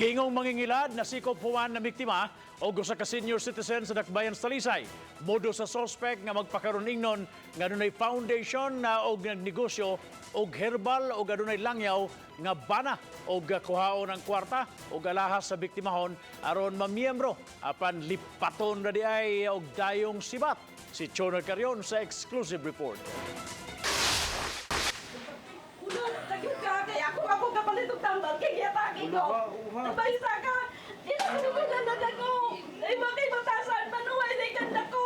Gingong mangingilad na sikop human na biktima o gusa ka senior citizen sa Dakbayan sa Talisay. Modo sa sospek nga magpakaroon ingnon nga dunay foundation na og nagnegosyo og herbal o adunay langyaw nga bana og kuhaon ang kwarta o alahas sa biktimahon aron mamiyembro apan lipaton na di ay og dayong sibat. Si Chonor Carion sa exclusive report. Kaya ako kapalit ng tambal, kaya atake ko. Nabaysa ka, inakunugan na ako. Ay makibatasan, manuway na ikanda ko.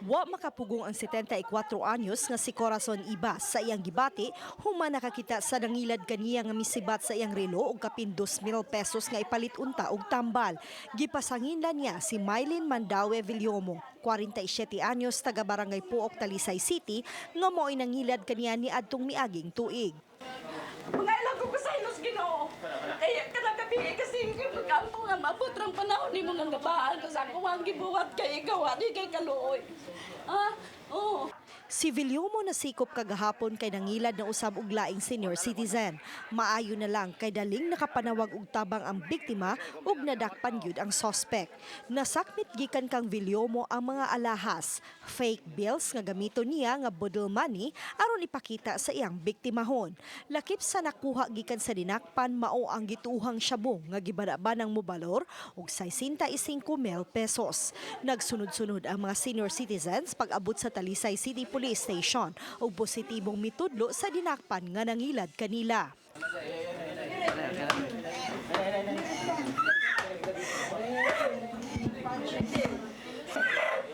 Wa makapugong ang 74 anyos nga si Corazon Ibas sa iyang gibati human nakakita sa nangilad kaniya nga misibat sa iyang relo og kapin 2,000 pesos nga ipalit unta og tambal. Gipasanginlan niya si Mylene Mandawe Villomo, 47 anyos, taga Barangay Puok, Talisay City, nga mo'y nangilad kaniya ni adtong miaging tuig. Mga ilang ko sa ilos Ginoo. Kaya kanagabi kasi kampo nga mabutrang panahon ni mga nabaan ko sa akong ang gibuhat kay ikaw, di kay kaluoy. Oo. Si Villomo nasikop kagahapon kay nangilad na usab og laing senior citizen. Maayo na lang kay daling nakapanawag og tabang ang biktima ug nadakpan gyud ang suspect. Nasakmit gikan kang Villomo ang mga alahas, fake bills nga gamito niya nga bodle money aron ipakita sa iyang biktimahon. Lakip sa nakuha gikan sa dinakpan mao ang gituhang shabu nga gibada-ba ng mobalor og 65,000 pesos. Nagsunod-sunod ang mga senior citizens pag-abot sa Talisay City Police Station ug positibong mitudlo sa dinakpan nga nangilad kanila.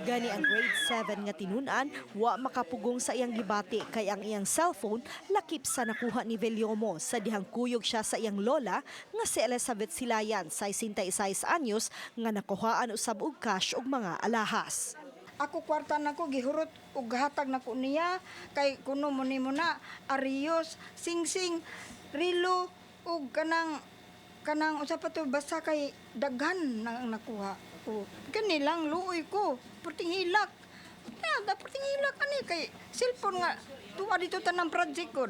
Gani ang grade 7 nga tinun-an, wa makapugong sa iyang gibati kay ang iyang cellphone lakip sa nakuha ni Villomo sa dihang kuyog siya sa iyang lola nga si Elizabeth Silayan, 66 anyos, nga nakuhaan usab og cash ug mga alahas. Ako kwarta nako gihurot ug hatag nako niya kay kuno mo na Arios, Singsing, Rilo ug kanang usa pa to basta kay daghan na nakuha ko. Kani lang luoy ko, puting hilak. Puting hilak ani kay cellphone nga tuwa dito tanang project ko.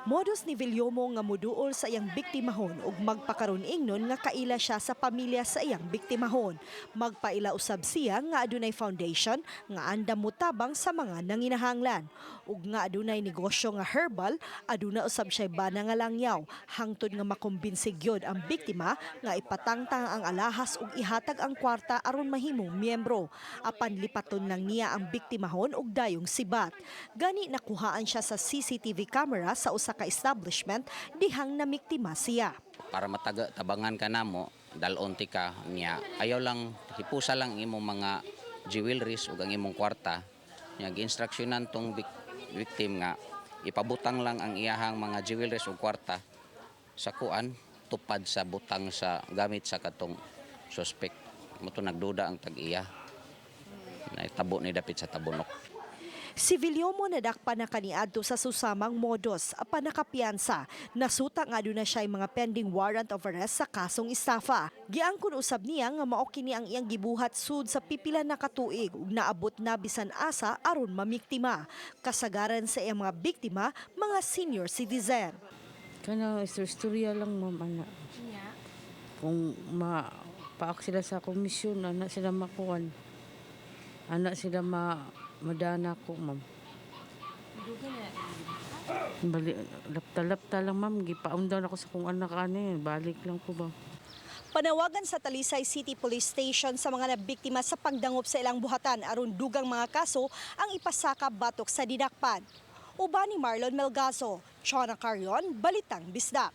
Modus ni Villomo nga moduol sa iyang biktimahon ug magpakaron ingnon nga kaila siya sa pamilya sa iyang biktimahon. Magpaila usab siya nga adunay foundation nga andam motabang sa mga nanginahanglan ug nga adunay negosyo nga herbal, aduna usab siya bana nga langyaw hangtod nga makumbinsi gyud ang biktima nga ipatangtang ang alahas ug ihatag ang kwarta aron mahimong miyembro. Apan lipaton lang niya ang biktimahon og dayong sibat. Gani nakuhaan siya sa CCTV camera sa usa ka establishment dihang namiktima siya. Para tabangan ka namo, dalon ka niya. Ayaw lang, hipusa lang imong mga jewelries ug ang imong kwarta. Nya gi-instructionan tong victim nga ipabutang lang ang iyahang mga jewelries ug kwarta sa kuan tupad sa butang sa gamit sa katong suspect. Moto nagduda ang tag-iya. Naitabo ni dapit sa tabunok. Si Villomo nadakpan na kaniadto sa susamang modus apan nakapiyansa. Nasuta nga aduna siya mga pending warrant of arrest sa kasong estafa. Giangkon usab niya nga mao kini ang iyang gibuhat sud sa pipila na katuig ug naabot na bisan asa aron mamiktima. Kasagaran sa iyang mga biktima, mga senior citizen. Kana istorya lang ma'am ana. Kung paak sila sa komisyon, anak sila makuan. Anak sila madana ko, ma'am. Balik, lapta lang, ma'am. Gipaundan ako sa kung anak balik lang ko ba. Panawagan sa Talisay City Police Station sa mga nabiktima sa pagdangop sa ilang buhatan aron dugang mga kaso ang ipasaka batok sa dinakpan. Uban ni Marlon Melgazo, Chonor Carion, Balitang Bisdak.